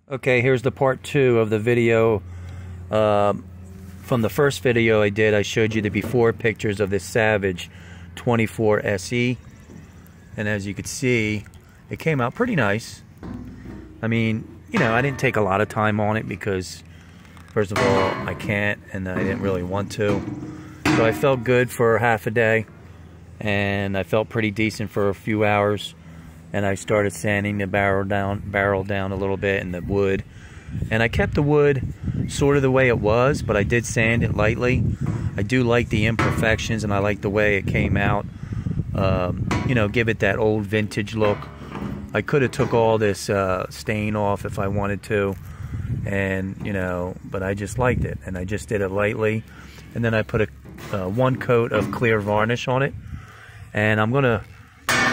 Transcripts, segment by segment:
Okay, here's the part 2 of the video. From the first video I did, I showed you the before pictures of this Savage 24 SE. And as you could see, it came out pretty nice. I mean, you know, I didn't take a lot of time on it because, first of all, I can't and I didn't really want to. So I felt good for half a day. And I felt pretty decent for a few hours. And I started sanding the barrel down a little bit, and the wood. And I kept the wood sort of the way it was, but I did sand it lightly. I do like the imperfections, and I like the way it came out. You know, give it that old vintage look. I could have took all this stain off if I wanted to, and you know, but I just liked it, and I just did it lightly. And then I put a one coat of clear varnish on it, and I'm gonna.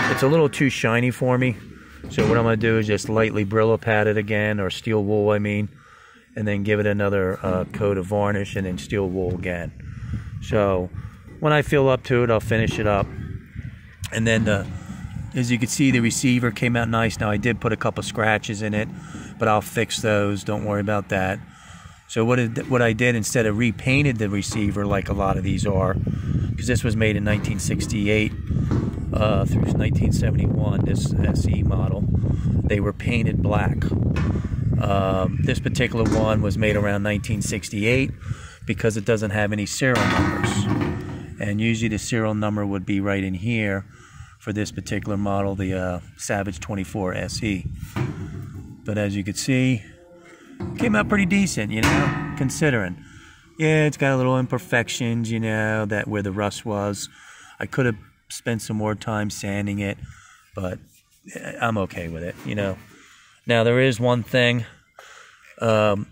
It's a little too shiny for me, so what I'm going to do is just lightly Brillo pad it again, or steel wool I mean, and then give it another coat of varnish and then steel wool again. So when I feel up to it, I'll finish it up. And then as you can see, the receiver came out nice. Now I did put a couple scratches in it, but I'll fix those, don't worry about that. So what I did, instead of repainted the receiver like a lot of these are, because this was made in 1968 through 1971, this SE model, they were painted black. This particular one was made around 1968 because it doesn't have any serial numbers. And usually the serial number would be right in here for this particular model, the Savage 24 SE. But as you can see, came out pretty decent, you know, considering. Yeah, it's got a little imperfections, you know, that where the rust was. I could have spent some more time sanding it, but I'm okay with it, you know. Now there is one thing. When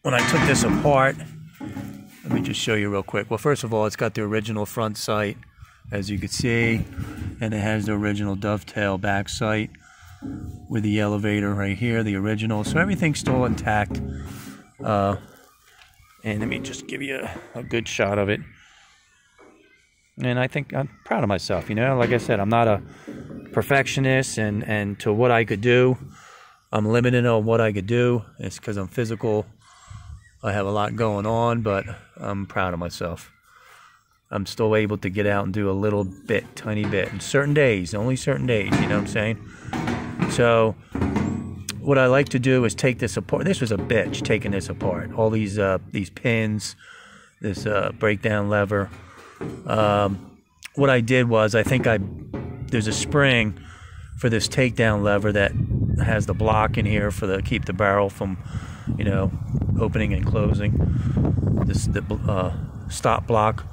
I took this apart, let me just show you real quick. Well, first of all, it's got the original front sight, as you can see, and it has the original dovetail back sight with the elevator right here, the original. So everything's still intact. And let me just give you a good shot of it. And I think I'm proud of myself, you know. Like I said, I'm not a perfectionist, and to what I could do, I'm limited on what I could do. It's because I'm physical. I have a lot going on, but I'm proud of myself. I'm still able to get out and do a little bit, tiny bit, in certain days, only certain days, you know what I'm saying? So what I like to do is take this apart. This was a bitch, taking this apart. All these pins, this breakdown lever. What I did was, I think there's a spring for this takedown lever that has the block in here for keep the barrel from, you know, opening and closing. The stop block,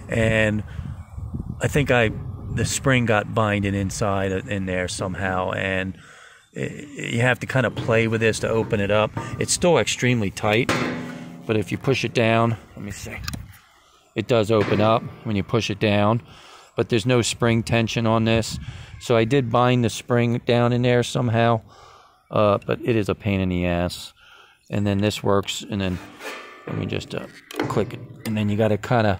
and I think the spring got binded inside in there somehow, and you have to kind of play with this to open it up. It's still extremely tight, but if you push it down, let me see. It does open up when you push it down, but there's no spring tension on this. So I did bind the spring down in there somehow, but it is a pain in the ass. And then this works, and then let me just click it. And then you got to kind of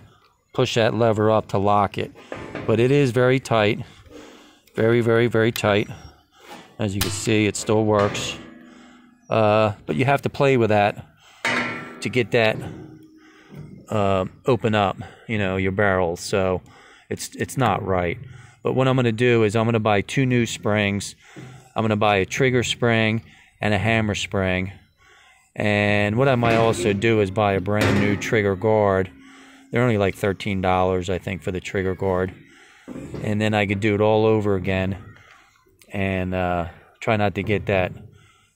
push that lever up to lock it. But it is very tight, very, very, very tight. As you can see, it still works. But you have to play with that to get that open up, you know, your barrels. So it's not right. But what I'm going to do is I'm going to buy 2 new springs. I'm going to buy a trigger spring and a hammer spring. And what I might also do is buy a brand new trigger guard. They're only like $13, I think, for the trigger guard. And then I could do it all over again, and try not to get that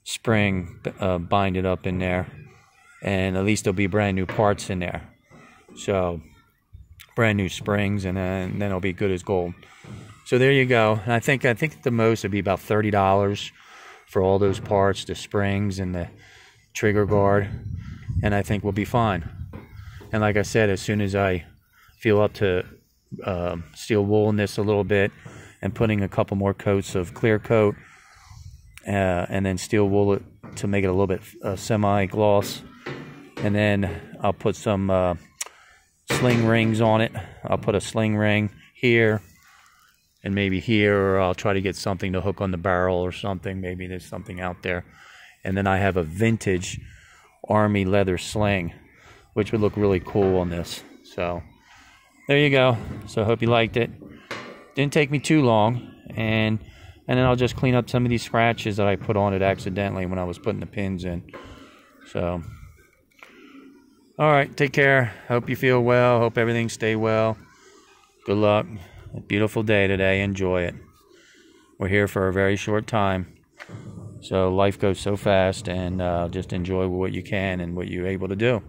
spring binded up in there. And at least there'll be brand new parts in there. So brand new springs, and then it'll be good as gold. So there you go. And I think the most would be about $30 for all those parts, the springs and the trigger guard, and I think we'll be fine. And like I said, as soon as I feel up to steel wool in this a little bit, and putting a couple more coats of clear coat, and then steel wool to make it a little bit semi-gloss, and then I'll put some sling rings on it. I'll put a sling ring here and maybe here, or I'll try to get something to hook on the barrel or something. Maybe there's something out there. And then I have a vintage Army leather sling, which would look really cool on this. So there you go. So I hope you liked it. Didn't take me too long. And then I'll just clean up some of these scratches that I put on it accidentally when I was putting the pins in. So, all right, take care. Hope you feel well. Hope everything stay well. Good luck. A beautiful day today. Enjoy it. We're here for a very short time. So life goes so fast, and just enjoy what you can and what you're able to do.